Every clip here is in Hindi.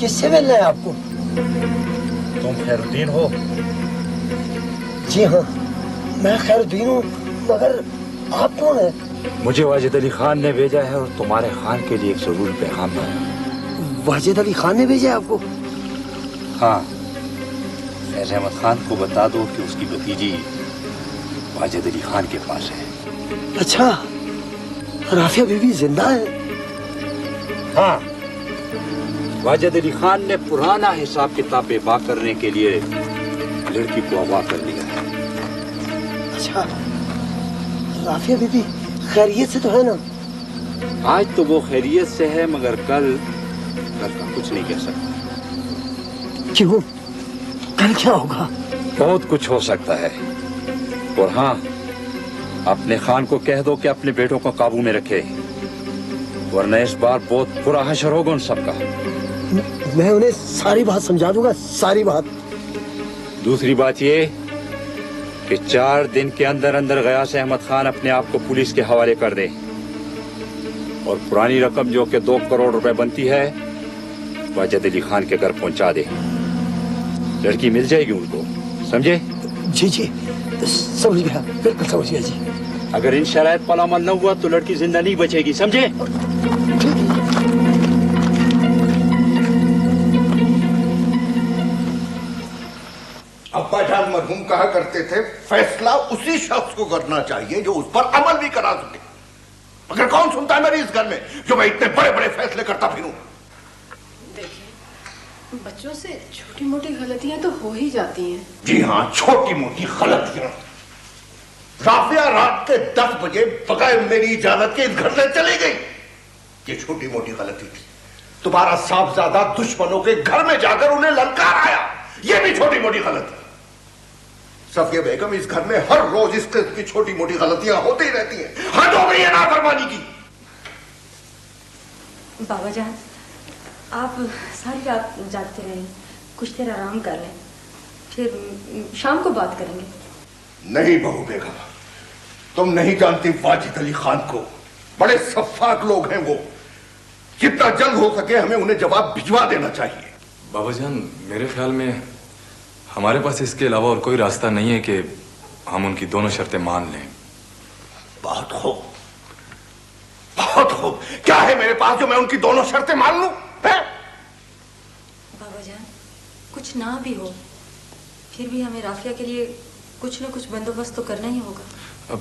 किससे मिलना है आपको? तुम खैरुद्दीन हो? जी हाँ, मैं खैरुद्दीन हूँ, मगर आप कौन है? मुझे वाजिद अली खान ने भेजा है और तुम्हारे खान के लिए एक जरूरी पैगाम लाया। वाजिद अली खान ने भेजा है आपको? हाँ, फैज अहमद खान को बता दो कि उसकी भतीजी वाजिद अली खान के पास है। अच्छा, राफिया बीवी जिंदा है? हाँ, वाजिद अली खान ने पुराना हिसाब किताब बेबा करने के लिए लड़की को अगवा कर लिया है। अच्छा, राफिया बीबी खैरियत से तो है ना? आज तो वो खैरियत से है, मगर कल का कुछ नहीं कह सकता। क्यों? कल क्या होगा? बहुत कुछ हो सकता है। और हाँ, अपने खान को कह दो कि अपने बेटों को काबू में रखे, वरना इस बार बहुत बुरा हशर होगा उन सबका। मैं उन्हें सारी बात समझा दूंगा, सारी बात। दूसरी बात ये कि 4 दिन के अंदर अंदर गयास अहमद खान अपने आप को पुलिस के हवाले कर दे और पुरानी रकम जो कि 2 करोड़ रुपए बनती है वाजिद अली खान के घर पहुंचा दे। लड़की मिल जाएगी उनको, समझे? जी जी, समझ गया, बिल्कुल समझ गया जी। अगर इन शराइत पर अमल न हुआ तो लड़की जिंदा नहीं बचेगी, समझे? अब्बाजान मरहूम कहा करते थे, फैसला उसी शख्स को करना चाहिए जो उस पर अमल भी करा सके। मगर कौन सुनता है मेरी इस घर में जो मैं इतने बड़े बड़े फैसले करता फिरूं? देखिए, बच्चों से छोटी मोटी गलतियां तो हो ही जाती हैं। जी हाँ, छोटी मोटी गलतियां। राफिया रात के 10 बजे बगैर मेरी इजाजत के इस घर से चली गई। ये छोटी मोटी गलती थी। तुम्हारा साहबजादा दुश्मनों के घर में जाकर उन्हें ललकार आया, ये भी छोटी मोटी गलती। सफिया बेगम, इस घर में हर रोज इस किस्म की छोटी मोटी गलतियां होती रहती हैं। हद हो गई है नाफरमानी की। बाबा जान, आप सारी रात जागते रहे, कुछ देर आराम कर लें, फिर शाम को बात करेंगे। नहीं बहू बेगम, तुम नहीं जानती वाजिद अली खान को। बड़े सफाक लोग हैं वो। जितना जल्द हो सके हमें उन्हें जवाब भिजवा देना चाहिए। बाबा जान, मेरे ख्याल में हमारे पास इसके अलावा और कोई रास्ता नहीं है कि हम उनकी दोनों शर्तें मान लें। बहुत खूब, बहुत खूब। क्या है मेरे पास जो मैं उनकी दोनों शर्तें मान लूं? बाबा जान, कुछ ना भी हो, फिर भी हमें राफिया के लिए कुछ न कुछ बंदोबस्त तो करना ही होगा। अब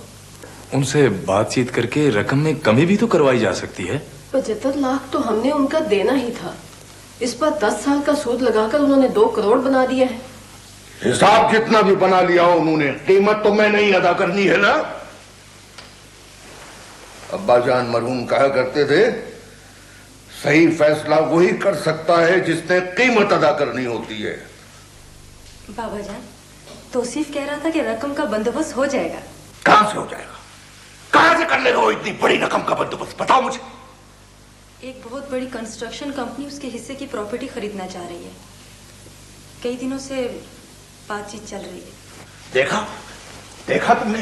उनसे बातचीत करके रकम में कमी भी तो करवाई जा सकती है। 75 लाख तो हमने उनका देना ही था। इस पर 10 साल का सूद लगाकर उन्होंने 2 करोड़ बना दिया है। हिसाब जितना भी बना लिया हो उन्होंने, कीमत तो मैं नहीं अदा करनी है ना। अब्बाजान मरहूम कहा करते थे, सही फैसला वही कर सकता है जिसने कीमत अदा करनी होती है। बाबा जान, तौसीफ कह रहा था कि रकम का बंदोबस्त हो जाएगा। कहां से हो जाएगा? कहां से कर लेगा वो इतनी बड़ी रकम का बंदोबस्त? बताओ मुझे। एक बहुत बड़ी कंस्ट्रक्शन कंपनी उसके हिस्से की प्रॉपर्टी खरीदना चाह रही है। कई दिनों से बातचीत चल रही है। देखा, देखा तुमने?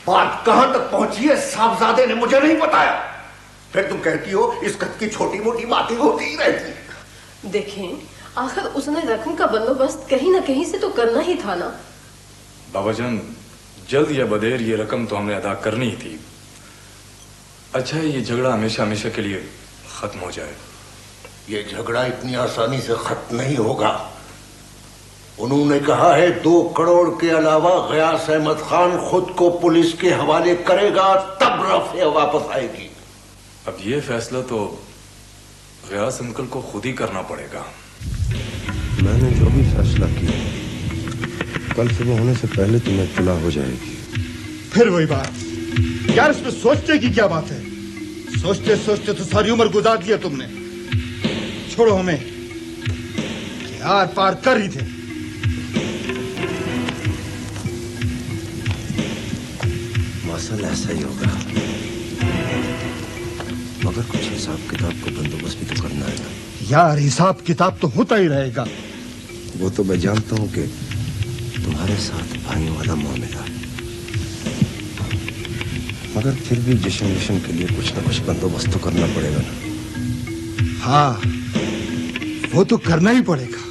बात कहां तक पहुंची है साहबजादे ने मुझे नहीं बताया। फिर तुम कहती हो इस कद की छोटी मोटी बातें होती ही रहती। देखें, आखिर उसने रकम का बंदोबस्त कहीं ना कहीं से तो करना ही था ना। बाबा जान, जल्द या बदेर ये रकम तो हमने अदा करनी ही थी। अच्छा है ये झगड़ा हमेशा हमेशा के लिए खत्म हो जाए। ये झगड़ा इतनी आसानी से खत्म नहीं होगा। उन्होंने कहा है 2 करोड़ के अलावा गयास अहमद खान खुद को पुलिस के हवाले करेगा, तब राफिया वापस आएगी। अब ये फैसला तो गयास अंकल को खुद ही करना पड़ेगा। मैंने जो भी फैसला किया, कल सुबह होने से पहले तुम्हें इत्तला हो जाएगी। फिर वही बात यार, इसमें सोचने की क्या बात है? सोचते सोचते तो सारी उम्र गुजार दिया तुमने। छोड़ो हमें, यार पार कर ही थे। मौसम ऐसा ही होगा, मगर कुछ हिसाब किताब को बंदोबस्त भी तो करना है ना। यार हिसाब किताब तो होता ही रहेगा। वो तो मैं जानता हूँ कि तुम्हारे साथ भाइयों वाला मामला, मगर फिर भी जश्न विश्न के लिए कुछ ना कुछ बंदोबस्त तो करना पड़ेगा ना। हाँ, वो तो करना ही पड़ेगा।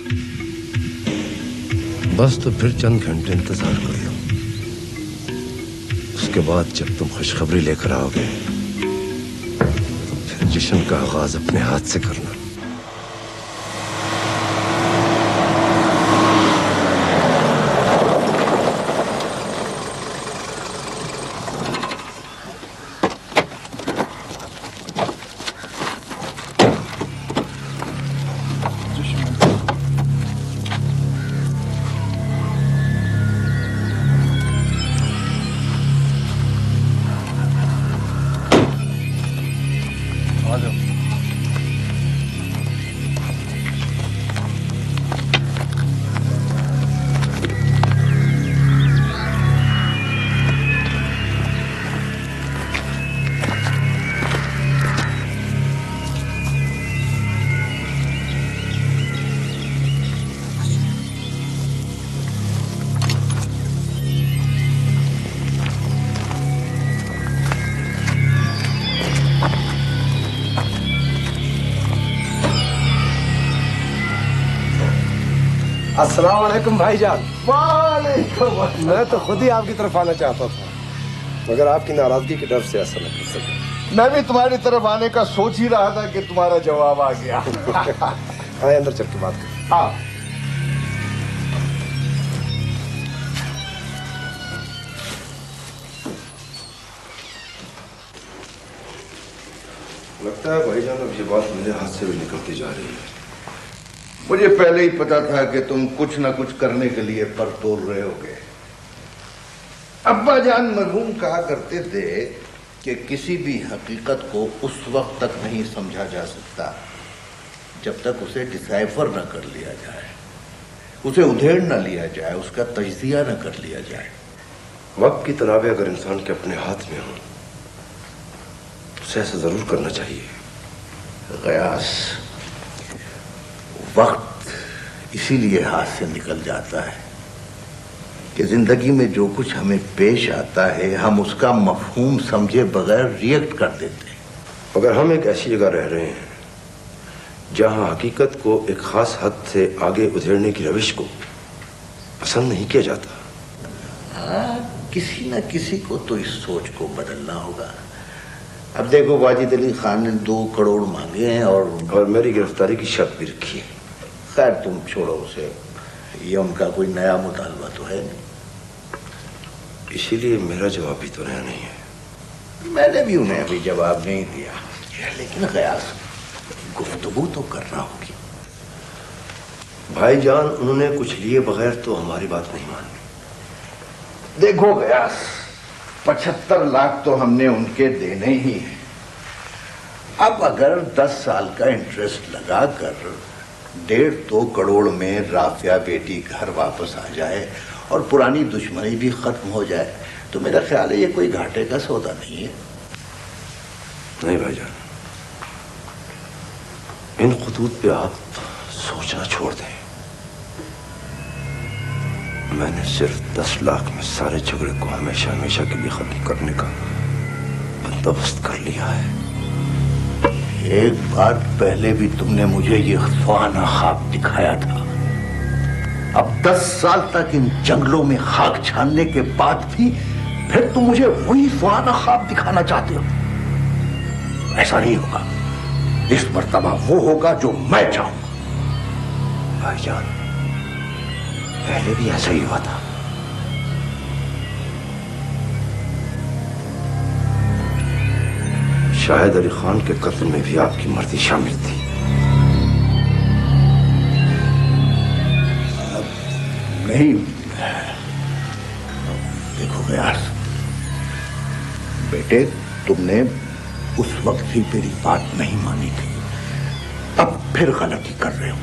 बस तो फिर चंद घंटे इंतजार कर लो। उसके बाद जब तुम खुशखबरी लेकर आओगे तो फिर जश्न का आगाज अपने हाथ से करना। अस्सलाम वालेकुम भाईजान। वालेकुम। मैं तो खुद ही आपकी तरफ आना चाहता था, मगर आपकी नाराजगी के डर से ऐसा न कर सका। मैं भी तुम्हारी तरफ आने का सोच ही रहा था कि तुम्हारा जवाब आ गया। आए अंदर चल के बात करें। हाँ। लगता है भाईजान अब ये बात मेरे हाथ से भी निकलती जा रही है। मुझे पहले ही पता था कि तुम कुछ ना कुछ करने के लिए पर तोड़ रहे होगे। अब्बा जान मरहूम कहा करते थे कि किसी भी हकीकत को उस वक्त तक नहीं समझा जा सकता जब तक उसे डिसाइफर न कर लिया जाए, उसे उधेड़ न लिया जाए, उसका तजजिया न कर लिया जाए। वक्त की तनाबें अगर इंसान के अपने हाथ में हो उसे ऐसा जरूर करना चाहिए। गयास, वक्त इसीलिए हाथ से निकल जाता है कि जिंदगी में जो कुछ हमें पेश आता है हम उसका मफहूम समझे बगैर रिएक्ट कर देते हैं। मगर हम एक ऐसी जगह रह रहे हैं जहां हकीकत को एक खास हद से आगे उधेड़ने की रविश को पसंद नहीं किया जाता। हाँ, किसी न किसी को तो इस सोच को बदलना होगा। अब देखो, वाजिद अली खान ने 2 करोड़ मांगे हैं और मेरी गिरफ्तारी की शर्त भी रखी है। खैर तुम छोड़ो उसे, ये उनका कोई नया मुतालबा तो है नहीं। इसीलिए मेरा जवाब भी तो नया नहीं है। मैंने भी उन्हें अभी जवाब नहीं दिया, लेकिन गयास गुफ्तगू तो करना होगी। भाईजान उन्होंने कुछ लिए बगैर तो हमारी बात नहीं मानी। देखो गयास, 75 लाख तो हमने उनके देने ही हैं। अब अगर 10 साल का इंटरेस्ट लगाकर 1.5-2 करोड़ में राफिया बेटी घर वापस आ जाए और पुरानी दुश्मनी भी खत्म हो जाए तो मेरा ख्याल है ये कोई घाटे का सौदा नहीं है। नहीं भाईजान, इन खुतूत पे आप सोचना छोड़ दें। मैंने सिर्फ 10 लाख में सारे झगड़े को हमेशा हमेशा के लिए खत्म करने का बंदोबस्त कर लिया है। एक बार पहले भी तुमने मुझे ये ख्वाना ख्वाब दिखाया था। अब 10 साल तक इन जंगलों में खाक छानने के बाद भी फिर तुम मुझे वही ख्वाना ख्वाब दिखाना चाहते हो। ऐसा नहीं होगा। इस मर्तबा वो होगा जो मैं चाहूंगा। भाईजान, पहले भी ऐसा ही हुआ था। शाहिद अली खान के कत्ल में भी आपकी मर्जी शामिल थी। नहीं, देखो यार बेटे, तुमने उस वक्त ही मेरी बात नहीं मानी थी, अब फिर गलती कर रहे हो।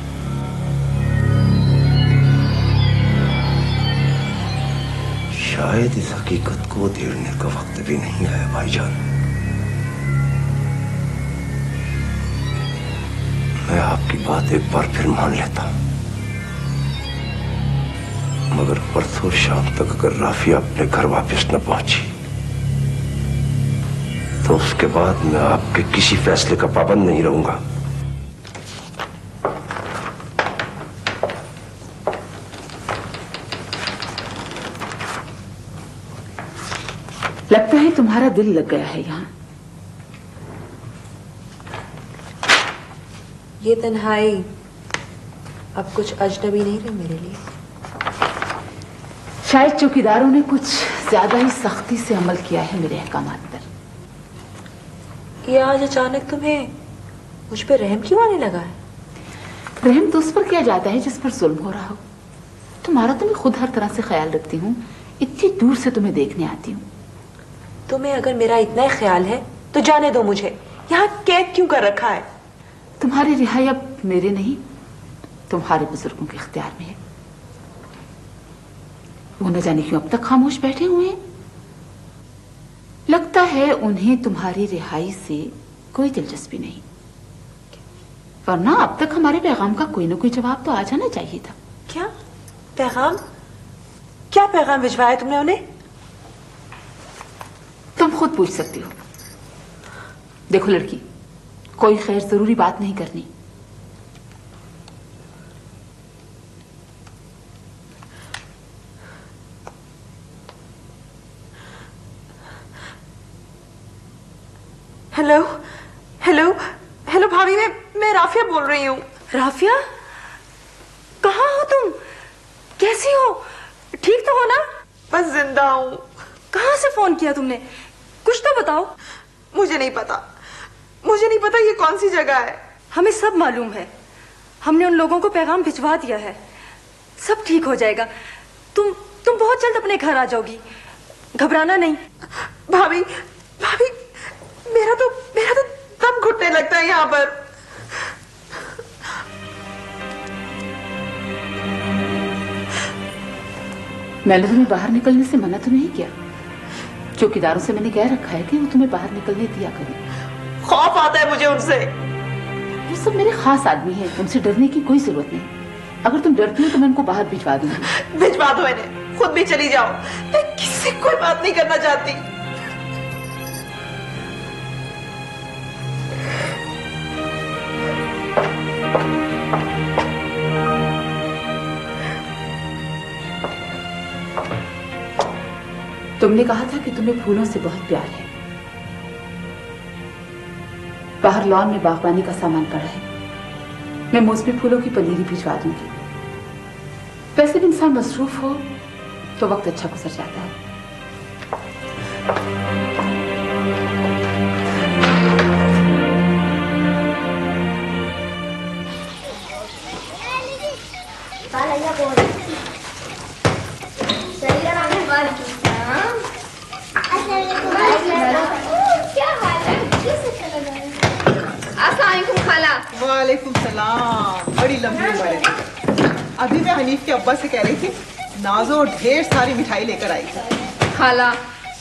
शायद इस हकीकत को उधेड़ने का वक्त भी नहीं आया भाईजान। मैं आपकी बात एक बार फिर मान लेता हूं, मगर परसों शाम तक अगर राफिया अपने घर वापस न पहुंची तो उसके बाद मैं आपके किसी फैसले का पाबंद नहीं रहूंगा। लगता है तुम्हारा दिल लग गया है यहाँ। ये तन्हाई अब कुछ अजनबी नहीं रही मेरे लिए। शायद चौकीदारों ने कुछ ज्यादा ही सख्ती से अमल किया है मेरे अहकामात पर। ये आज अचानक तुम्हें मुझ पे रहम क्यों आने लगा है? रहम तो उस पर किया जाता है जिस पर जुल्म हो रहा हो। तुम्हारा तो मैं खुद हर तरह से ख्याल रखती हूँ, इतनी दूर से तुम्हें देखने आती हूँ। तुम्हें अगर मेरा इतना ही ख्याल है तो जाने दो मुझे। यहाँ कैद क्यों कर रखा है? तुम्हारी रिहाई अब मेरे नहीं, तुम्हारे बुजुर्गों के इख्तियार में है। वो न जाने क्यों अब तक खामोश बैठे हुए हैं। लगता है उन्हें तुम्हारी रिहाई से कोई दिलचस्पी नहीं, वरना अब तक हमारे पैगाम का कोई ना कोई जवाब तो आ जाना चाहिए था। क्या पैगाम? क्या पैगाम भिजवाया तुमने उन्हें? तुम खुद पूछ सकती हो। देखो लड़की, कोई खैर जरूरी बात नहीं करनी। हेलो हेलो हेलो भाभी, मैं राफिया बोल रही हूँ। राफिया, कहाँ हो तुम? कैसी हो? ठीक तो हो ना? बस जिंदा हूँ। कहाँ से फोन किया तुमने? कुछ तो बताओ। मुझे नहीं पता ये कौन सी जगह है। हमें सब मालूम है। हमने उन लोगों को पैगाम भिजवा दिया है। सब ठीक हो जाएगा। तुम बहुत जल्द अपने घर आ जाओगी, घबराना नहीं। भाभी भाभी, मेरा तो दम घुटने लगता है यहाँ पर। मैंने तुम्हें बाहर निकलने से मना तो नहीं किया। चौकीदारों से मैंने कह रखा है कि वो तुम्हें बाहर निकलने दिया करें। खौफ आता है मुझे उनसे। वो सब मेरे खास आदमी हैं, उनसे डरने की कोई जरूरत नहीं। अगर तुम डरती हो तो मैं उनको बाहर भिजवा दूंगी। भिजवा दो इन्हें, खुद भी चली जाओ। मैं किसी से कोई बात नहीं करना चाहती। तुमने कहा था कि तुम्हें फूलों से बहुत प्यार है। बाहर लॉन में बागवानी का सामान पड़ा है, मैं मौसमी फूलों की पनीरी भिजवा दूंगी। वैसे भी इंसान मसरूफ हो तो वक्त अच्छा गुजर जाता है। वालेकुम सलाम। बड़ी लंबी उम्र है। अभी मैं हनीफ के अब्बा से कह रही थी, नाजो ढेर सारी मिठाई लेकर आई थी। खाला,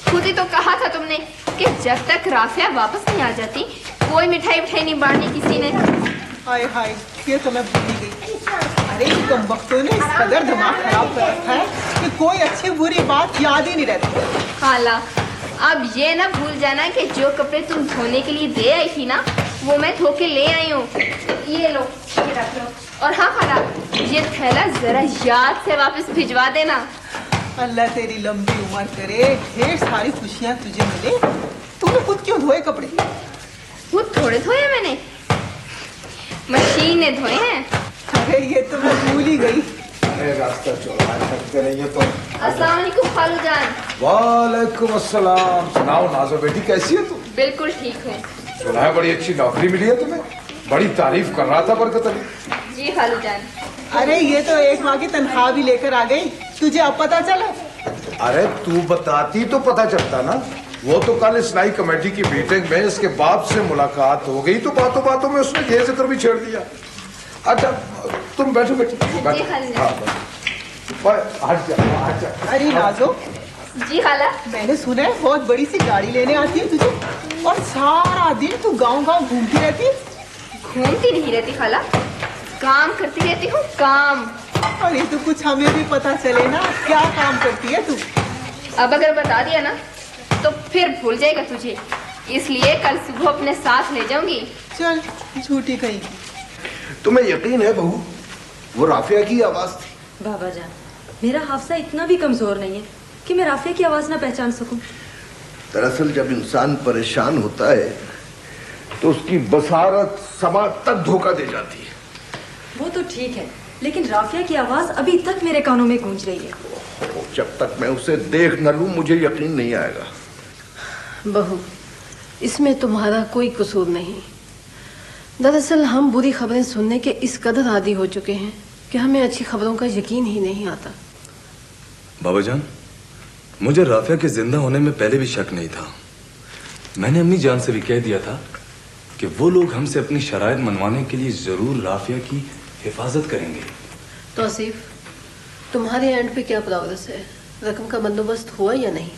खुद ही तो कहा था तुमने कि जब तक राफिया वापस नहीं आ जाती कोई मिठाई नहीं बांटनी किसी ने। हाय हाय, ये तो मैं भूल ही गई। अरे तुम वक्तों ने इस कदर दिमाग खराब कर रखा है कि कोई अच्छी बुरी बात याद ही नहीं रहती। खाला, अब ये ना भूल जाना कि जो कपड़े तुम धोने के लिए दे आई थी ना, वो मैं धो के ले आई हूँ। ये लो, ये रख लो। और हाँ खाला, ये थैला जरा याद से वापस भिजवा देना। अल्लाह तेरी लंबी उम्र करे, ढेर सारी खुशियाँ तुझे मिले। तूने खुद क्यों धोए कपड़े? खुद थोड़े धोए मैंने, मशीन ने धोए हैं। अरे ये तो मैं भूल ही गई। अरे रास्ता चौड़ा सकते नहीं है तुम। अस्सलाम वालेकुम खालू जान। वालेकुम अस्सलाम। सुनाओ नाजो बेटी, कैसी है तू? बिल्कुल ठीक हूँ। सुना है बड़ी अच्छी नौकरी मिली है तुम्हें, बड़ी तारीफ कर रहा था बरकत अली। जी खालू जान। अरे ये तो एक माह की तनख्वाह भी लेकर आ गई, तुझे अब पता चला? अरे तू बताती तो पता चलता ना। वो तो कल इस्लाही कमेटी की मीटिंग में इसके बाप से मुलाकात हो गई तो बातों बातों में उसने ये जिक्र भी छेड़ दिया। अच्छा तुम बैठो बेटी, अरे नाजो। जी खाला। मैंने सुना है बहुत बड़ी सी गाड़ी लेने आती है तुझे, और सारा दिन तू गांव-गांव घूमती रहती है। घूमती नहीं रहती खाला, काम करती रहती हूँ, काम। अरे तो कुछ हमें भी पता चले ना, क्या काम करती है तू? अब अगर बता दिया ना तो फिर भूल जाएगा तुझे, इसलिए कल सुबह अपने साथ ले जाऊंगी। चल झूठी कहीं। तुम्हें यकीन है बहू, वो राफिया की आवाज थी? बाबा जान, मेरा हाफजा इतना भी कमजोर नहीं है कि मैं राफिया की आवाज ना पहचान सकूं। दरअसल जब इंसान परेशान होता है तो उसकी बसारत समाज तक धोखा दे जाती है। वो तो ठीक है, लेकिन राफिया की आवाज अभी तक मेरे कानों में गूंज रही है। जब तक मैं उसे देख न लूं मुझे यकीन नहीं आएगा। बहू, इसमें तुम्हारा कोई कसूर नहीं। दरअसल हम बुरी खबरें सुनने के इस कदर आदी हो चुके हैं कि हमें अच्छी खबरों का यकीन ही नहीं आता। बाबाजान, मुझे राफिया के जिंदा होने में पहले भी शक नहीं था। मैंने अम्मी जान से भी कह दिया था कि वो लोग हमसे अपनी शराइत मनवाने के लिए जरूर राफिया की हिफाजत करेंगे। तौसीफ, तुम्हारे एंड पे क्या प्रोग्रेस है? रकम का बंदोबस्त हुआ या नहीं?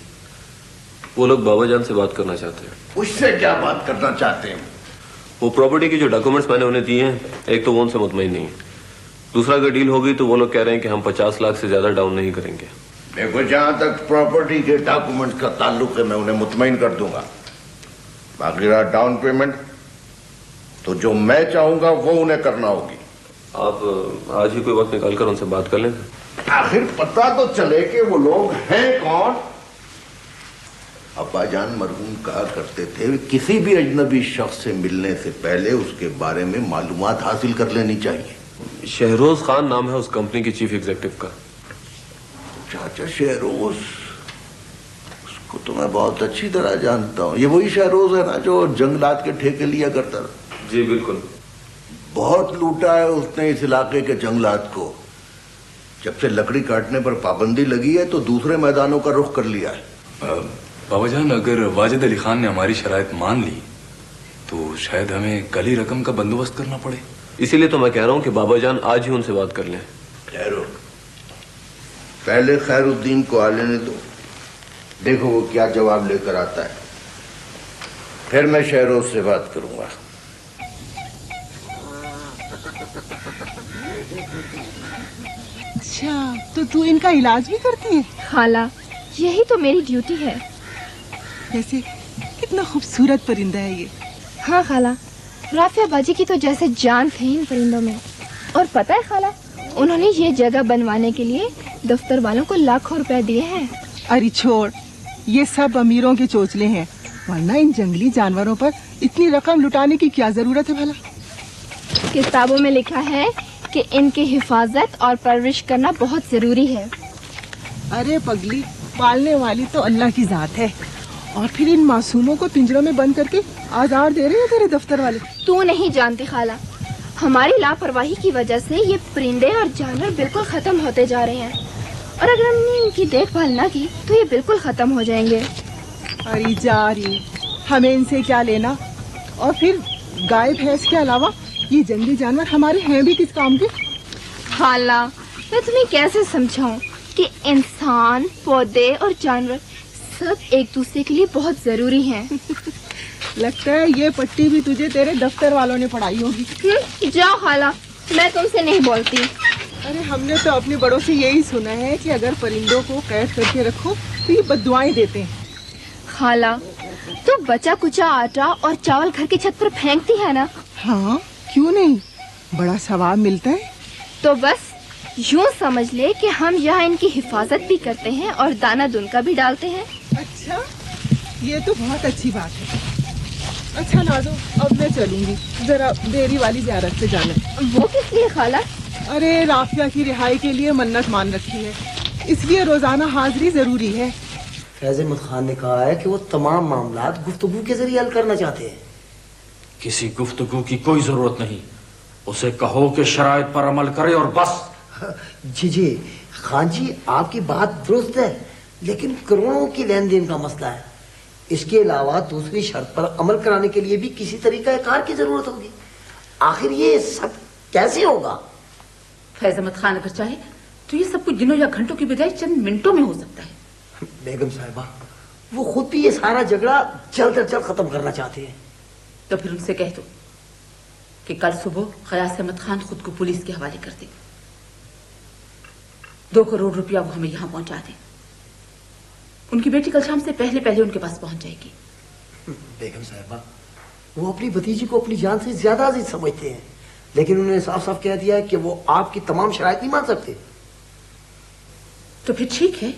वो लोग बाबाजान से बात करना चाहते हैं। उससे क्या बात करना चाहते हैं? वो प्रॉपर्टी की जो डॉक्यूमेंट्स मैंने उन्हें दिए हैं, एक तो वो उनसे मुतमईन नहीं है, दूसरा अगर डील होगी तो वो लोग कह रहे हैं कि हम 50 लाख से ज्यादा डाउन नहीं करेंगे। देखो, जहां तक प्रॉपर्टी के डॉक्यूमेंट्स का ताल्लुक है मैं उन्हें मुतमईन कर दूंगा। बाकी रहा डाउन पेमेंट, तो जो मैं चाहूंगा वो उन्हें करना होगी। आप आज ही कोई वक्त निकाल कर उनसे बात कर लें। आखिर पता तो चले कि वो लोग हैं कौन। अब्बाजान मरहूम कहा करते थे किसी भी अजनबी शख्स से मिलने से पहले उसके बारे में मालूमात हासिल कर लेनी चाहिए। शहरोज खान नाम है उस कंपनी की चीफ एग्जीक्यूटिव का। चाचा शहरोज, उसको तो मैं बहुत अच्छी तरह जानता हूँ। ये वही शहरोज है ना जो जंगलात के ठेके लिया करता था? जी बिल्कुल। बहुत लूटा है उसने इस इलाके के जंगलात को। जब से लकड़ी काटने पर पाबंदी लगी है तो दूसरे मैदानों का रुख कर लिया है। बाबाजान, अगर वाजिद अली खान ने हमारी शराइत मान ली तो शायद हमें कल ही रकम का बंदोबस्त करना पड़े। इसीलिए तो मैं कह रहा हूँ कि बाबाजान आज ही उनसे बात कर लें। ठहरो, पहले खैरुद्दीन को आ लेने दो, देखो वो क्या जवाब लेकर आता है, फिर मैं शहरोज से बात करूंगा। अच्छा, तो तू इनका इलाज भी करती है? खाला, यही तो मेरी ड्यूटी है। वैसे कितना खूबसूरत परिंदा है ये। हाँ खाला, राफिया बाजी की तो जैसे जान थे इन परिंदों में। और पता है खाला, उन्होंने ये जगह बनवाने के लिए दफ्तर वालों को लाखों रुपए दिए हैं। अरे छोड़, ये सब अमीरों के चोचले हैं, वरना इन जंगली जानवरों पर इतनी रकम लुटाने की क्या जरूरत है भला? किताबों में लिखा है कि इनकी हिफाजत और परवरिश करना बहुत जरूरी है। अरे पगली, पालने वाली तो अल्लाह की जात है, और फिर इन मासूमों को पिंजरों में बंद करके आज़ाद दे रहे हैं तेरे दफ्तर वाले। तू नहीं जानती खाला, हमारी लापरवाही की वजह से ये परिंदे और जानवर बिल्कुल खत्म होते जा रहे हैं, और अगर हमने इनकी देखभाल ना की तो ये बिल्कुल खत्म हो जाएंगे। अरे जा रही, हमें इनसे क्या लेना? और फिर गाय भैंस के अलावा ये जंगली जानवर हमारे हैं भी किस काम के? खाला, मैं तुम्हें कैसे समझाऊं कि इंसान, पौधे और जानवर सब एक दूसरे के लिए बहुत जरूरी हैं। लगता है ये पट्टी भी तुझे तेरे दफ्तर वालों ने पढ़ाई होगी। जाओ खाला, मैं तुमसे नहीं बोलती। अरे हमने तो अपने बड़ों से यही सुना है कि अगर परिंदों को कैद करके रखो तो ये बद्दुआएं देते हैं। खाला, तो बचा कुचा आटा और चावल घर की छत पर फेंकती है ना? हाँ, क्यों नहीं, बड़ा सवाब मिलता है। तो बस यूं समझ ले कि हम यहाँ इनकी हिफाजत भी करते हैं और दाना दुनका भी डालते हैं। अच्छा, ये तो बहुत अच्छी बात है। अच्छा नाजो, अब मैं चलूंगी, जरा डेयरी वाली ज़ियारत से जाना। वो किस लिए खाला? अरे राफिया की रिहाई के लिए मन्नत मान रखी है, इसलिए रोजाना हाजिरी जरूरी है। फैज अहमद खान ने कहा है कि वो तमाम मामलात गुफ्तगू के जरिए हल करना चाहते हैं। किसी गुफ्तगू की कोई जरूरत नहीं, उसे कहो कि शराइत पर अमल करे और बस। जी खान जी, आपकी बात दुरुस्त है, लेकिन करोड़ों की लेन देन का मसला है। इसके अलावा दूसरी शर्त पर अमल कराने के लिए भी किसी तरीका कार की जरूरत होगी। आखिर ये सब कैसे होगा? फैज अहमद खान अगर चाहे तो ये सब कुछ दिनों या घंटों की बजाय चंद मिनटों में हो सकता है। बेगम साहिबा, वो खुद भी ये सारा झगड़ा जल्द अज जल्द खत्म करना चाहते हैं। तो फिर उनसे कह दो कि कल सुबह ग़यास अहमद खान खुद को पुलिस के हवाले कर दे। 2 करोड़ रुपया वो हमें यहाँ पहुंचा दे। उनकी बेटी कल शाम से पहले पहले उनके पास पहुंच जाएगी। बेगम साहिबा, वो अपनी भतीजी को अपनी जान से ज्यादा अजीज समझते हैं, लेकिन उन्होंने साफ साफ कह दिया है कि वो आपकी तमाम शराइत नहीं मान सकते। तो फिर ठीक है,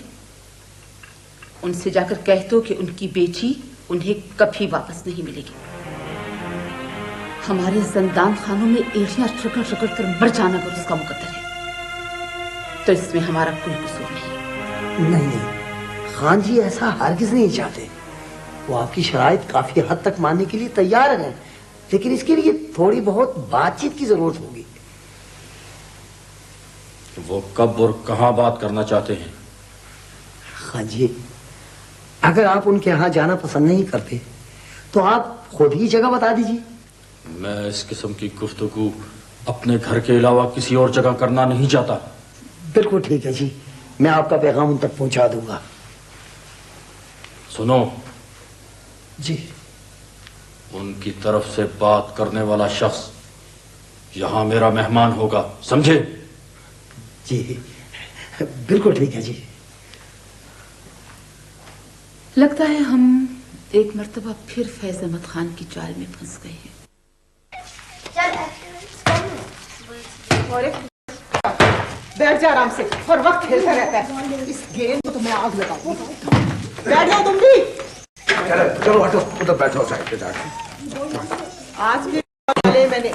उनसे जाकर कह दो कि उनकी बेटी उन्हें कभी वापस नहीं मिलेगी। हमारे जिंदान खानों में एड़ियां रगड़ रगड़ कर मर जाना अगर उसका मुकद्दर है तो इसमें हमारा कोई कसूर नहीं। नहीं, खान जी ऐसा हरगिज नहीं चाहते। वो आपकी शराइत काफी हद तक मानने के लिए तैयार हैं, लेकिन इसके लिए थोड़ी बहुत बातचीत की जरूरत होगी। वो कब और कहां बात करना चाहते हैं? खान जी, अगर आप उनके यहाँ जाना पसंद नहीं करते तो आप खुद ही जगह बता दीजिए। मैं इस किस्म की गुफ्तगू अपने घर के अलावा किसी और जगह करना नहीं चाहता। बिल्कुल ठीक है जी, मैं आपका पैगाम उन तक पहुंचा दूंगा। सुनो जी, उनकी तरफ से बात करने वाला शख्स यहां मेरा मेहमान होगा, समझे? जी बिल्कुल ठीक है जी। लगता है हम एक मर्तबा फिर फैज अहमद खान की जाल में फंस गए हैं। बैठ जा आराम से, और वक्त खेलता रहता है। इस गेंद को तो मैं आग लगाऊंगी। बैठ जाओ तुम भी। चलो चलो हटो, उधर बैठो साइड पे जाके। आज के वाले मैंने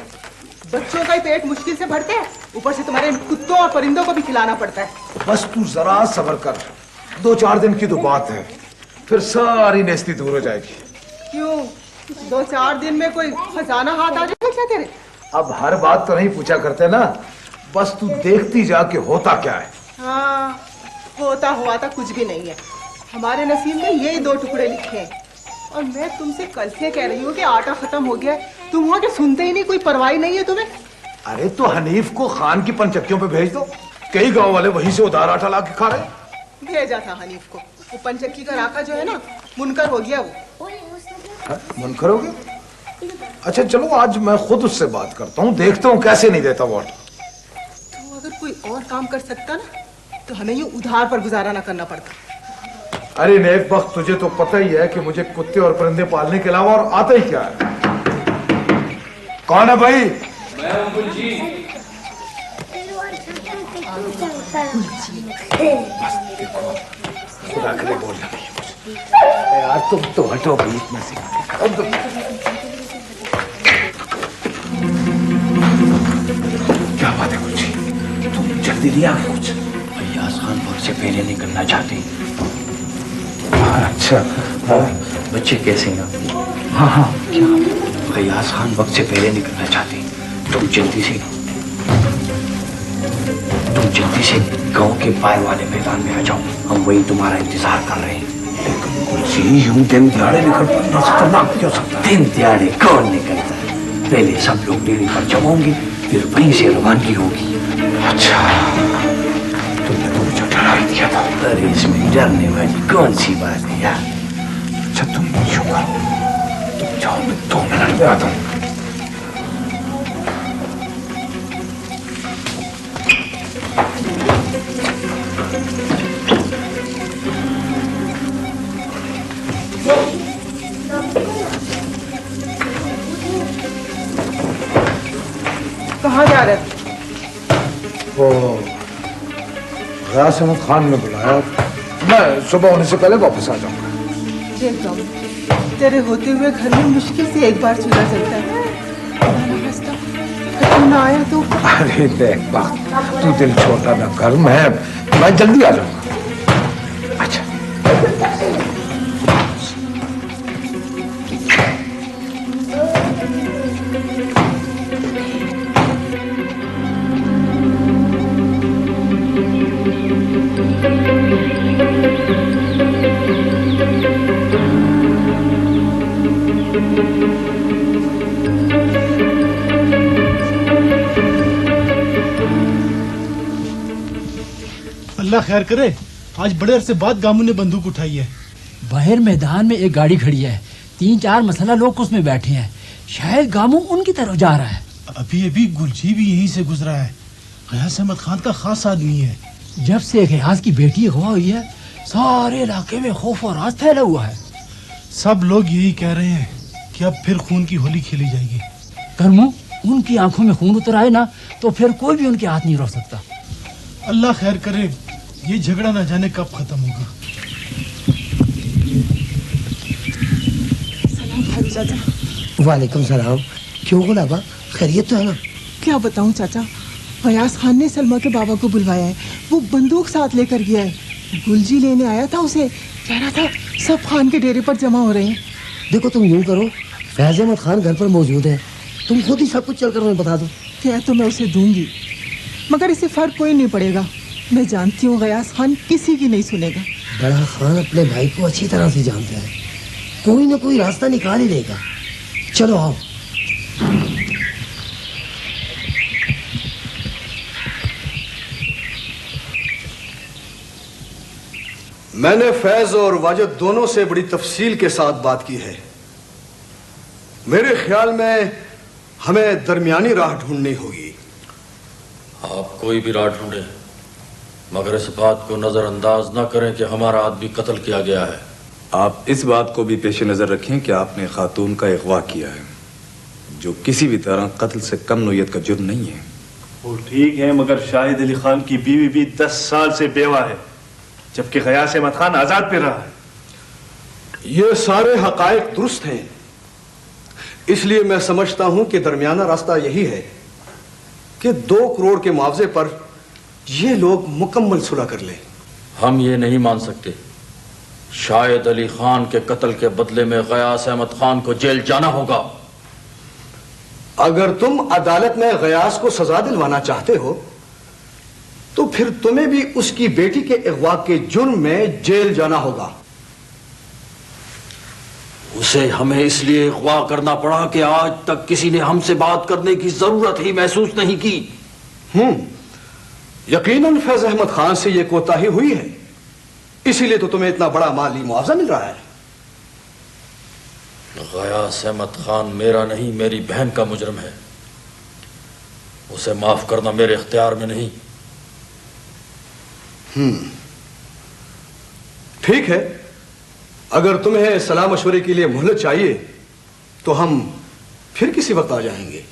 बच्चों का ही पेट मुश्किल से भरते हैं, ऊपर से तुम्हारे कुत्तों और परिंदों को भी खिलाना पड़ता है। बस तू जरा सब्र कर, 2-4 दिन की तो बात है, फिर सारी नेस्ती दूर हो जाएगी। क्यों, 2-4 दिन में कोई खजाना हाथ आ जाएगा क्या तेरे? अब हर बात तो नहीं पूछा करते ना, बस तू देखती जा कि होता क्या है। हाँ, होता हुआ था कुछ भी नहीं है। हमारे नसीब में यही 2 टुकड़े लिखे हैं, और मैं तुमसे कल से कह रही हूँ कि आटा खत्म हो गया है, तुम वहाँ के सुनते ही नहीं, कोई परवाह नहीं है तुम्हें। अरे तो हनीफ को खान की पंचक्कियों पे भेज दो, कई गांव वाले वहीं से उधार आटा ला के खा रहे। भेजा था हनीफ को, वो पंचक्की का राका जो है ना, मुनकर हो गया वो। मुनकर हो गया? अच्छा चलो, आज मैं खुद उससे बात करता हूँ, देखता हूँ कैसे नहीं देता वो आटा। तो अगर कोई और काम कर सकता ना, तो हमें ये उधार पर गुजारा ना करना पड़ता। अरे नेक बख्त, तुझे तो पता ही है कि मुझे कुत्ते और परिंदे पालने के अलावा और आता ही क्या है। कौन है भाई? मैं हूं गुलजी। बस देखो, खुदा करे बोलना नहीं है मुझे। यार तुम तो हटो भाई इतने से। क्या बात है गुलजी, तुम जल्दी नहीं आ गए कुछ? फैयाज खान वक्त से पहले निकलना चाहते हैं। अच्छा, बच्चे कैसे हैं? हाँ हाँ, क्या फैयाज खान वक्त से पहले निकलना चाहते हैं? तुम जल्दी से गांव के पार वाले मैदान में आ जाओ, हम वही तुम्हारा इंतजार कर रहे हैं। यूं दिन दिहाड़े निकल पड़ना खतरनाक क्या सकता है? दिन दिहाड़े कौन निकलता है? पहले सब लोग डेरे पर जमा होंगे, फिर वहीं से रवानगी होगी। अच्छा, तुमने तो मुझे डरा ही दिया था। अरे इसमें डरने वाली कौन सी बात है यार? अच्छा तुम यूं करो, तुम जाओ, मैं 2 मिनट में आता हूँ। कहाँ जा रहे? वो गयास अहमद खान ने बुलाया, मैं सुबह होने से पहले वापस आ जाऊंगा। देख जाओ, तेरे होते हुए घर में मुश्किल से एक बार चूल्हा जलता है। तुम ना आया तो? अरे देख बात, तू दिल छोटा ना कर, मैं जल्दी आ जाऊंगा। अच्छा अल्लाह खैर करे, आज बड़े अरसे बाद गामू ने बंदूक उठाई है। बाहर मैदान में एक गाड़ी खड़ी है, 3-4 मसला लोग उसमें बैठे हैं, शायद गामू उनकी तरफ जा रहा है। अभी गुलजी भी यहीं से गुजरा है, गयास अहमद खान का खास आदमी है। जब से गयास की बेटी अगवा हुई है, सारे इलाके में खौफ और राज फैला हुआ है। सब लोग यही कह रहे हैं कि अब फिर खून की होली खेली जाएगी। करमू, उनकी आंखों में खून उतर आए ना तो फिर कोई भी उनके हाथ नहीं रोक सकता। अल्लाह खैर करे, ये झगड़ा ना जाने कब खत्म होगा। चाचा। वालेकुम सलाम। क्यों गुलाबा, खैरियत तो है ना? क्या बताऊं चाचा, फयाज खान ने सलमा के बाबा को बुलवाया है। वो बंदूक साथ लेकर गया है। गुलजी लेने आया था उसे, कह रहा था सब खान के डेरे पर जमा हो रहे हैं। देखो तुम यूं करो, फैज अहमद खान घर पर मौजूद है, तुम खुद ही सब कुछ चलकर उन्हें बता दो। कह तो मैं उसे दूंगी, मगर इससे फर्क कोई नहीं पड़ेगा। मैं जानती हूँ गयास खान किसी की नहीं सुनेगा। बड़ा खान अपने भाई को अच्छी तरह से जानता है, कोई ना कोई रास्ता निकाल ही देगा। चलो आओ। मैंने फैज और वाजिद दोनों से बड़ी तफसील के साथ बात की है। मेरे ख्याल में हमें दरमियानी राह ढूंढनी होगी। आप कोई भी राह ढूंढे, मगर इस बात को नजरअंदाज न करें कि हमारा आदमी कत्ल किया गया है। आप इस बात को भी पेश नजर रखें कि आपने खातून का अगवा किया है, जो किसी भी तरह कत्ल से कम नौयत का जुर्म नहीं है। वो ठीक है, मगर शाहिद अली खान की बीवी भी 10 साल से बेवा है, जबकि गयास अहमद खान आजाद पे रहा है। ये सारे हकायक दुरुस्त हैं, इसलिए मैं समझता हूं कि दरमियाना रास्ता यही है कि 2 करोड़ के मुआवजे पर ये लोग मुकम्मल सुलह कर लें। हम ये नहीं मान सकते। शाहिद अली खान के कत्ल के बदले में गयास अहमद खान को जेल जाना होगा। अगर तुम अदालत में गयास को सजा दिलवाना चाहते हो तो फिर तुम्हें भी उसकी बेटी के अगवा के जुर्म में जेल जाना होगा। उसे हमें इसलिए अगवा करना पड़ा कि आज तक किसी ने हमसे बात करने की जरूरत ही महसूस नहीं की। यकीनन फैज अहमद खान से यह कोताही हुई है, इसीलिए तो तुम्हें इतना बड़ा माली मुआवजा मिल रहा है। गयास अहमद खान मेरा नहीं, मेरी बहन का मुजरम है। उसे माफ करना मेरे इख्तियार में नहीं। ठीक है, अगर तुम्हें सलाह मशवरे के लिए मोहलत चाहिए तो हम फिर किसी वक्त आ जाएंगे।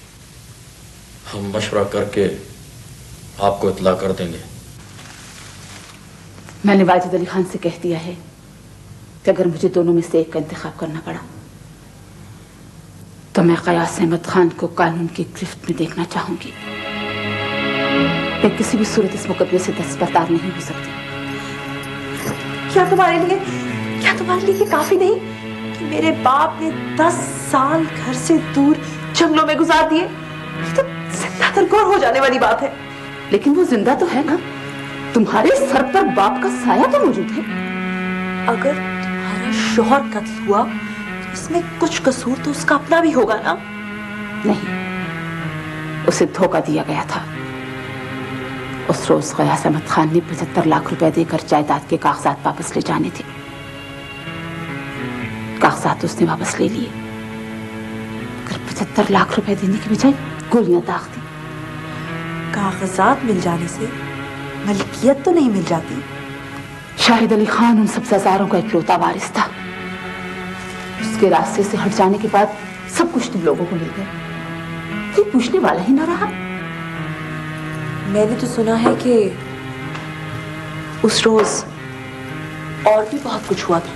हम मशवरा करके आपको इत्ला कर देंगे। मैंने वाजिद अली खान से कह दिया है कि अगर मुझे दोनों में से एक का इंतखाब करना पड़ा तो मैं गयास अहमद खान को कानून की गिरफ्त में देखना चाहूंगी। मैं किसी भी सूरत इस मुकदमे से दस्तबरदार नहीं हो सकती। क्या तुम्हारे लिए ये काफी नहीं कि मेरे बाप ने 10 साल घर से दूर जंगलों में गुजार दिए? ये तो जिंदा दरगोर हो जाने वाली बात है। लेकिन वो जिंदा तो है ना, तुम्हारे सर पर बाप का साया तो मौजूद है। अगर तुम्हारा शौहर कत्ल हुआ तो इसमें कुछ कसूर तो उसका अपना भी होगा ना? नहीं, उसे धोखा दिया गया था। उस रोज गयास अहमद खान ने 75 लाख रुपए देकर जायदाद के कागजात वापस ले जाने थे। कागजात उसने वापस ले लिए, मगर 75 लाख रुपए देने की बजाय गोलियां दाग दी। कागजात मिल जाने से मलकियत तो नहीं मिल जाती। शाहिद अली खान उन सब सजारों का इकलौता वारिस था। उसके रास्ते से हट जाने के बाद सब कुछ तुम लोगों को मिल गया, कोई पूछने वाला ही ना रहा। मैंने तो सुना है कि उस रोज और भी बहुत कुछ हुआ था।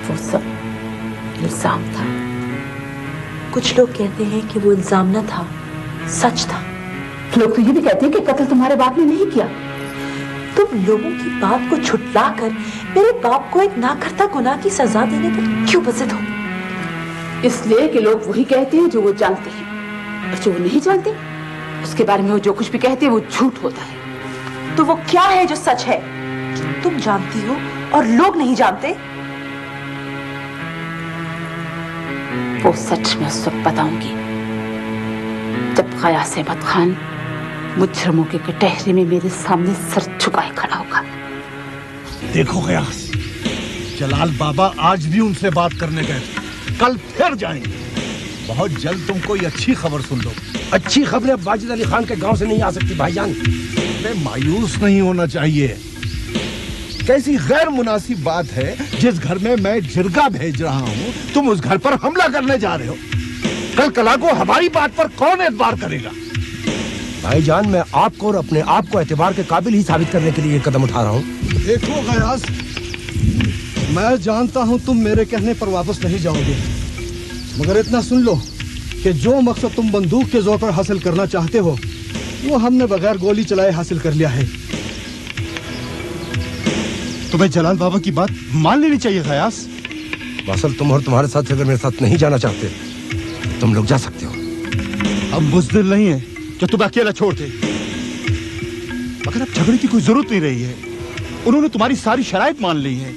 वो सब इल्जाम था। कुछ लोग कहते हैं कि वो इल्जाम न था, सच था। लोग तो ये भी कहते हैं कि कत्ल तुम्हारे बाप ने नहीं किया। तुम लोगों की बात को छुटलाकर मेरे बाप को एक ना करता गुनाह की सजा देने पर क्यों बजिद हो? इसलिए कि लोग वही कहते हैं जो वो जानते हैं, और जो वो नहीं जानते उसके बारे में वो जो कुछ भी कहते हैं वो झूठ होता है। तो वो क्या है जो सच है, जो तुम जानती हो और लोग नहीं जानते? वो सच मैं उस वक्त बताऊंगी जब गयास अहमद खान मुजरमों के कटहरे में मेरे सामने सर झुकाए खड़ा होगा। देखो गयास, जलाल बाबा आज भी उनसे बात करने गए थे, कल फिर जाएंगे। बहुत जल्द तुम कोई अच्छी खबर सुन लो। अच्छी खबरें वाजिद अली खान के गांव से नहीं आ सकती भाईजान। मायूस नहीं होना चाहिए। कैसी गैर मुनासिब बात है, जिस घर में मैं जिरगा भेज रहा हूँ तुम उस घर पर हमला करने जा रहे हो। कल कला को हमारी बात पर कौन एतबार करेगा? भाईजान, मैं आपको और अपने आप को एतबार के काबिल ही साबित करने के लिए ये कदम उठा रहा हूँ। देखो गयास, मैं जानता हूं तुम मेरे कहने पर वापस नहीं जाओगे, मगर इतना सुन लो कि जो मकसद तुम बंदूक के जोर पर हासिल करना चाहते हो वो हमने बगैर गोली चलाए हासिल कर लिया है। तुम्हें जलाल बाबा की बात मान लेनी चाहिए गयास। वासल, तुम और तुम्हारे साथ अगर मेरे साथ नहीं जाना चाहते तुम लोग जा सकते हो। अब बुज़दिल नहीं है कि तुम अकेला छोड़ दे, मगर अब झगड़े की कोई जरूरत नहीं रही है। उन्होंने तुम्हारी सारी शराइत मान ली है।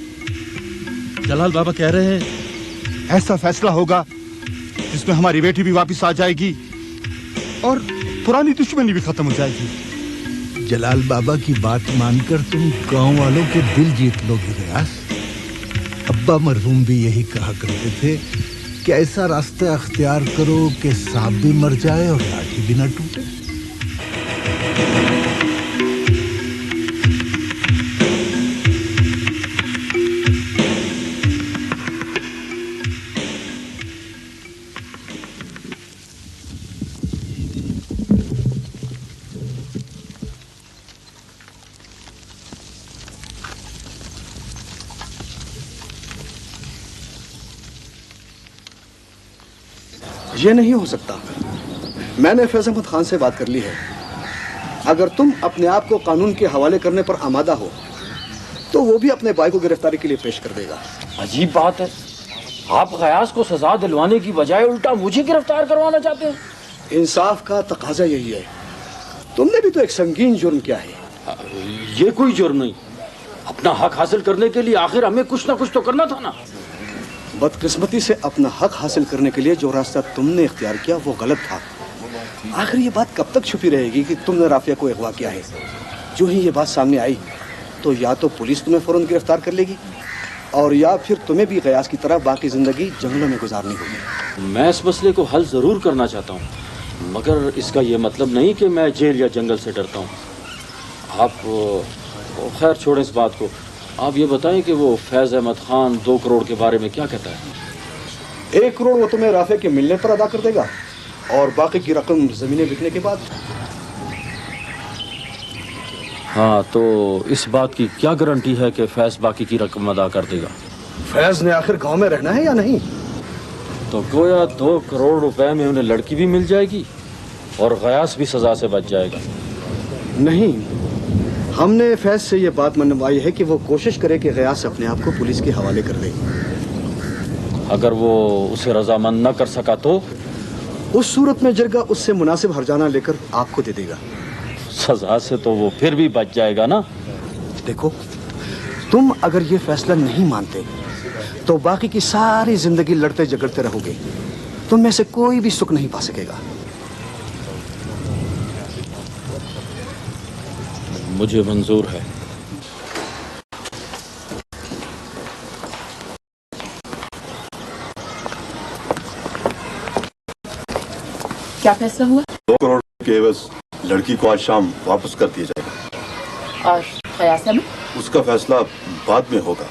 जलाल बाबा कह रहे हैं ऐसा फैसला होगा जिसमें हमारी बेटी भी वापस आ जाएगी और पुरानी दुश्मनी भी खत्म हो जाएगी। जलाल बाबा की बात मानकर तुम गांव वालों के दिल जीत लोगे गयास। अब्बा मरहूम भी यही कहा करते थे कि ऐसा रास्ता अख्तियार करो कि सांप भी मर जाए और लाठी भी ना टूटे। ये नहीं हो सकता। मैंने फैज अहमद खान से बात कर ली है। अगर तुम अपने आप को कानून के हवाले करने पर आमादा हो तो वो भी अपने भाई को गिरफ्तारी के लिए पेश कर देगा। अजीब बात है, आप गयास को सजा दिलवाने की बजाय उल्टा मुझे गिरफ्तार करवाना चाहते हैं। इंसाफ का तकाजा यही है। तुमने भी तो एक संगीन जुर्म किया है। ये कोई जुर्म नहीं। अपना हक हासिल करने के लिए आखिर हमें कुछ ना कुछ तो करना था ना। बदकिस्मती से अपना हक हासिल करने के लिए जो रास्ता तुमने इख्तियार किया वो गलत था। आखिर ये बात कब तक छुपी रहेगी कि तुमने राफिया को अगवा किया है? जो ही ये बात सामने आई तो या तो पुलिस तुम्हें फौरन गिरफ्तार कर लेगी और या फिर तुम्हें भी गयास की तरह बाकी जिंदगी जंगलों में गुजारनी होगी। मैं इस मसले को हल जरूर करना चाहता हूँ, मगर इसका ये मतलब नहीं कि मैं जेल या जंगल से डरता हूँ। आप खैर छोड़ें इस बात को। आप ये बताएं कि वो फैज अहमद खान 2 करोड़ के बारे में क्या कहता है? 1 करोड़ वो तुम्हें राफिया के मिलने पर अदा कर देगा और बाकी की रकम जमीनें बिकने के बाद। हाँ, तो इस बात की क्या गारंटी है कि फैज बाकी की रकम अदा कर देगा? फैज ने आखिर गांव में रहना है या नहीं? तो गोया 2 करोड़ रुपए में उन्हें लड़की भी मिल जाएगी और गयास भी सजा से बच जाएगा। नहीं, हमने फैज से ये बात मनवाई है कि वो कोशिश करे कि गयास अपने आप को पुलिस के हवाले कर दे। अगर वो उसे रजामंद न कर सका तो? उस सूरत में जरगा उससे मुनासिब हर्जाना लेकर आपको दे देगा। सजा से तो वो फिर भी बच जाएगा ना। देखो, तुम अगर ये फैसला नहीं मानते तो बाकी की सारी जिंदगी लड़ते झगड़ते रहोगे। तुम में से कोई भी सुख नहीं पा सकेगा। मुझे मंजूर है। क्या फैसला हुआ? 2 करोड़ के एवज लड़की को आज शाम वापस कर दिया जाएगा। और फैसला में? उसका फैसला बाद में होगा।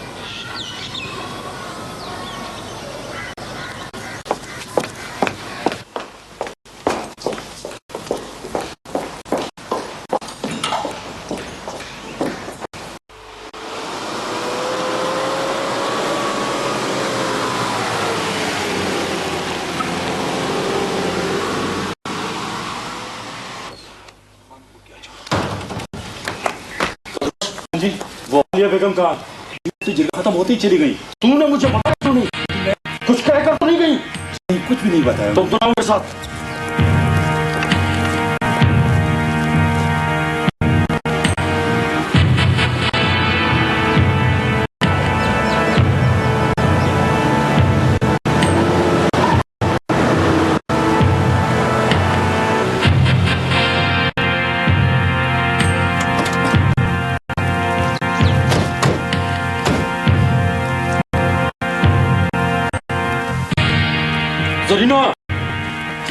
जी, वो आलिया बेगम कहाँ? जगह खत्म होती चली गई। तूने मुझे बताया क्यों नहीं? कुछ कहकर तो नहीं गई? नहीं, कुछ भी नहीं बताया। तुम दोनों के साथ जरीना,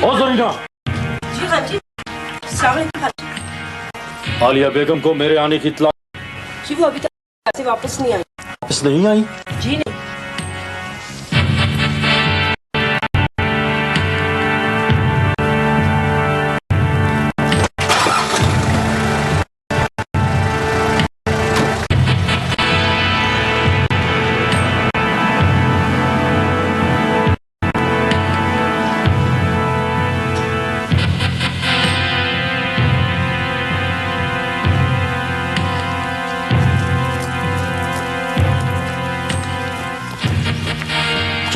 ओ जरीना। जी हाँ जी। आलिया बेगम को मेरे आने की इत्तला। जी वो अभी तक से वापस नहीं आई। वापस नहीं आई? जी नहीं।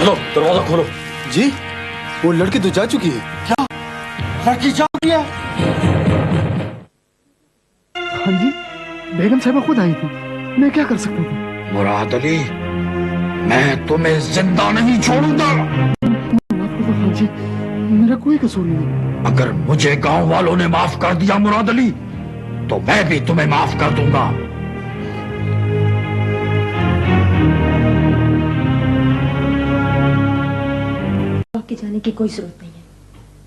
चलो दरवाजा खोलो। जी वो लड़की तो जा चुकी है। क्या लड़की जा रही है? हाँ जी, बेगम साहिबा खुद आई थी, मैं क्या कर सकता था? मुराद अली, मैं तुम्हें जिंदा नहीं छोड़ूंगा। हाँ जी, मेरा कोई कसूर नहीं। अगर मुझे गांव वालों ने माफ कर दिया मुराद अली, तो मैं भी तुम्हें माफ कर दूंगा। के जाने की कोई जरूरत नहीं है,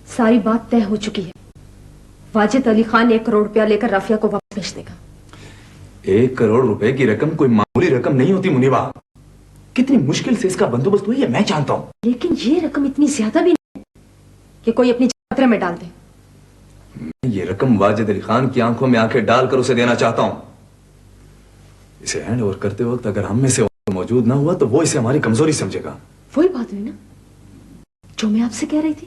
सारी बात तय हो चुकी है। वाजिद अली खान 1 करोड़ रुपया लेकर राफिया को वापस भेज देगा। 1 करोड़ रुपए की रकम कोई मामूली रकम नहीं होती मुनीबा। कितनी मुश्किल से इसका बंदोबस्त हुई है मैं जानता हूँ। लेकिन ये रकम इतनी ज्यादा भी नहीं कि कोई अपनी खतरे में डाल दे। मैं ये रकम वाजिद अली खान की आंखों में आंखें डालकर उसे देना चाहता हूँ। इसे हैंड ओवर करते वक्त अगर हम में से मौजूद ना हुआ तो वो इसे हमारी कमजोरी समझेगा। वही बात हुई ना जो मैं आपसे कह रही थी।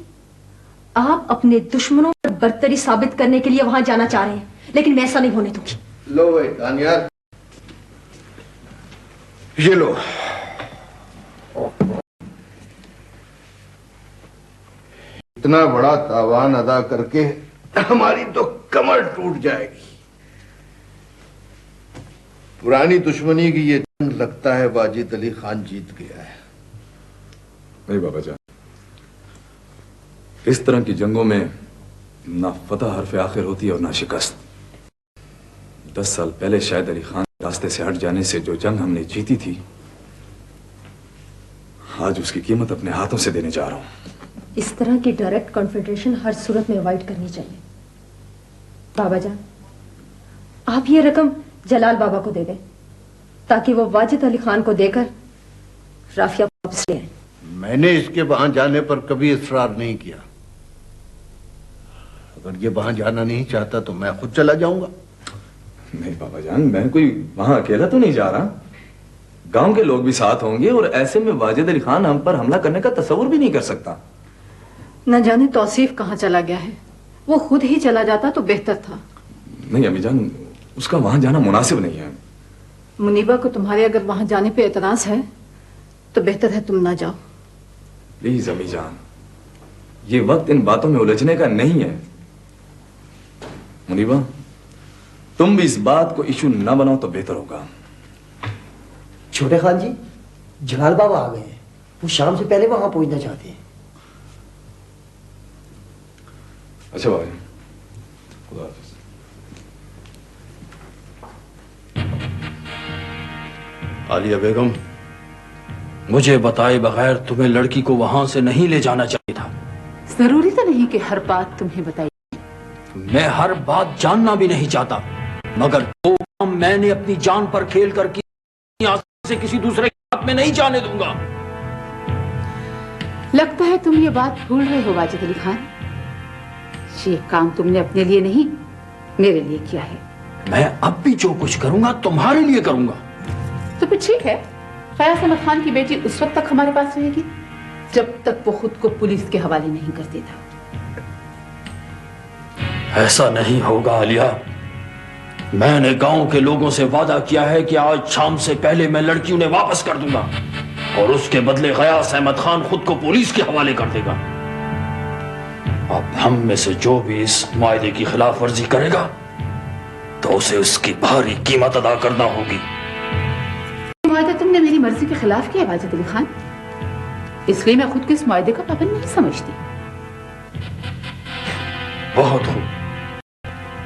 आप अपने दुश्मनों पर बर्तरी साबित करने के लिए वहां जाना चाह रहे हैं, लेकिन मैं ऐसा नहीं होने दूंगी। लो भाई दानियार, ये लो। इतना बड़ा तावान अदा करके हमारी तो कमर टूट जाएगी। पुरानी दुश्मनी की ये जंग लगता है वाजिद अली खान जीत गया है। नहीं बाबा जान, इस तरह की जंगों में ना फतह हरफ आखिर होती है और ना शिकस्त। 10 साल पहले शायद अली खान रास्ते से हट जाने से जो जंग हमने जीती थी, आज उसकी कीमत अपने हाथों से देने जा रहा हूं। इस तरह की डायरेक्ट कॉन्फ्रंटेशन हर सूरत में अवॉइड करनी चाहिए। बाबा जान, आप ये रकम जलाल बाबा को दे दें ताकि वो वाजिद अली खान को देकर राफिया वापस ले आए। मैंने इसके वहां जाने पर कभी इसरार नहीं किया। अगर ये वहां जाना नहीं चाहता तो मैं खुद चला जाऊंगा। नहीं बाबा जान, मैं कोई वहां अकेला तो नहीं जा रहा। गांव के लोग भी साथ होंगे और ऐसे में वाजिद अली खान हम पर हमला करने का तस्वुर भी नहीं कर सकता। न जाने तौसीफ कहाँ चला गया है, वो खुद ही चला जाता तो बेहतर था। नहीं अम्मी जान, उसका वहां जाना मुनासिब नहीं है। मुनीबा को तुम्हारे अगर वहां जाने पे एतराज है तो बेहतर है तुम ना जाओ। प्लीज अम्मी जान, ये वक्त इन बातों में उलझने का नहीं है। मुनीबा, तुम भी इस बात को इशू ना बनाओ तो बेहतर होगा। छोटे खान जी, जलाल बाबा आ गए हैं। वो शाम से पहले वहां पहुंचना चाहते हैं। अच्छा भाई, खुदा हाफिज। आलिया बेगम, मुझे बताए बगैर तुम्हें लड़की को वहां से नहीं ले जाना चाहिए था। जरूरी तो नहीं कि हर बात तुम्हें बताई। मैं हर बात जानना भी नहीं चाहता, मगर वो काम मैंने अपनी जान पर खेल कर की से किसी दूसरे के हाथ में नहीं जाने दूंगा। लगता है तुम ये बात भूल रहे हो वाजिद अली खान। ये काम तुमने अपने लिए नहीं, मेरे लिए किया है। मैं अब भी जो कुछ करूंगा तुम्हारे लिए करूंगा। तो फिर ठीक है, फयाज अहमद खान की बेटी उस वक्त तक हमारे पास रहेगी जब तक वो खुद को पुलिस के हवाले नहीं कर देता। ऐसा नहीं होगा आलिया। मैंने गांव के लोगों से वादा किया है कि आज शाम से पहले मैं लड़की उन्हें वापस कर दूंगा और उसके बदले गयास अहमद खान खुद को पुलिस के हवाले कर देगा। अब हम में से जो भी इस मायदे की खिलाफ वर्जी करेगा तो उसे उसकी भारी कीमत अदा करना होगी। मुआहदा तुमने मेरी मर्जी के खिलाफ किया वाजिद अली खान, इसलिए मैं खुद को इस मुआहदे का पाबंद नहीं समझती। बहुत खूब,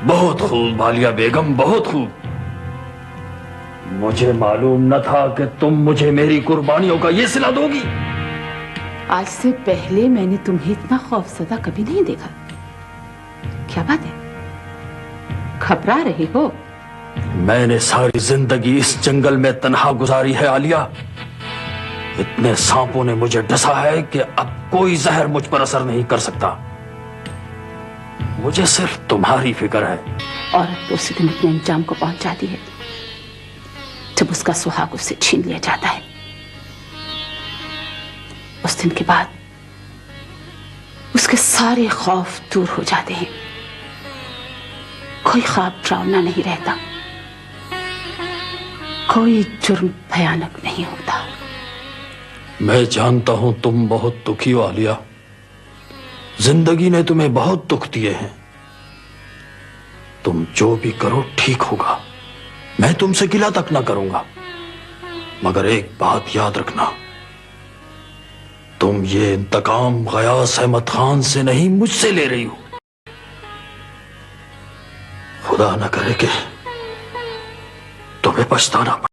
बहुत खूब आलिया बेगम, बहुत खूब। मुझे मालूम न था कि तुम मुझे मेरी कुर्बानियों का ये सिला दोगी। आज से पहले मैंने तुम्हें इतना खौफजदा कभी नहीं देखा। क्या बात है, घबरा रही हो? मैंने सारी जिंदगी इस जंगल में तन्हा गुजारी है आलिया। इतने सांपों ने मुझे डसा है कि अब कोई जहर मुझ पर असर नहीं कर सकता। मुझे सिर्फ तुम्हारी फिक्र है। औरत तो उसी दिन अपने अंजाम को पहुंच जाती है जब उसका सुहाग उससे छीन लिया जाता है। उस दिन के बाद उसके सारे खौफ दूर हो जाते हैं। कोई ख्वाब डरावना नहीं रहता, कोई जुर्म भयानक नहीं होता। मैं जानता हूं तुम बहुत दुखी हो आलिया। जिंदगी ने तुम्हें बहुत दुख दिए हैं। तुम जो भी करो ठीक होगा, मैं तुमसे गिला तक ना करूंगा। मगर एक बात याद रखना, तुम ये इंतकाम गयास अहमद खान से नहीं, मुझसे ले रही हो। खुदा न करे कि तुम्हें पछताना पड़े।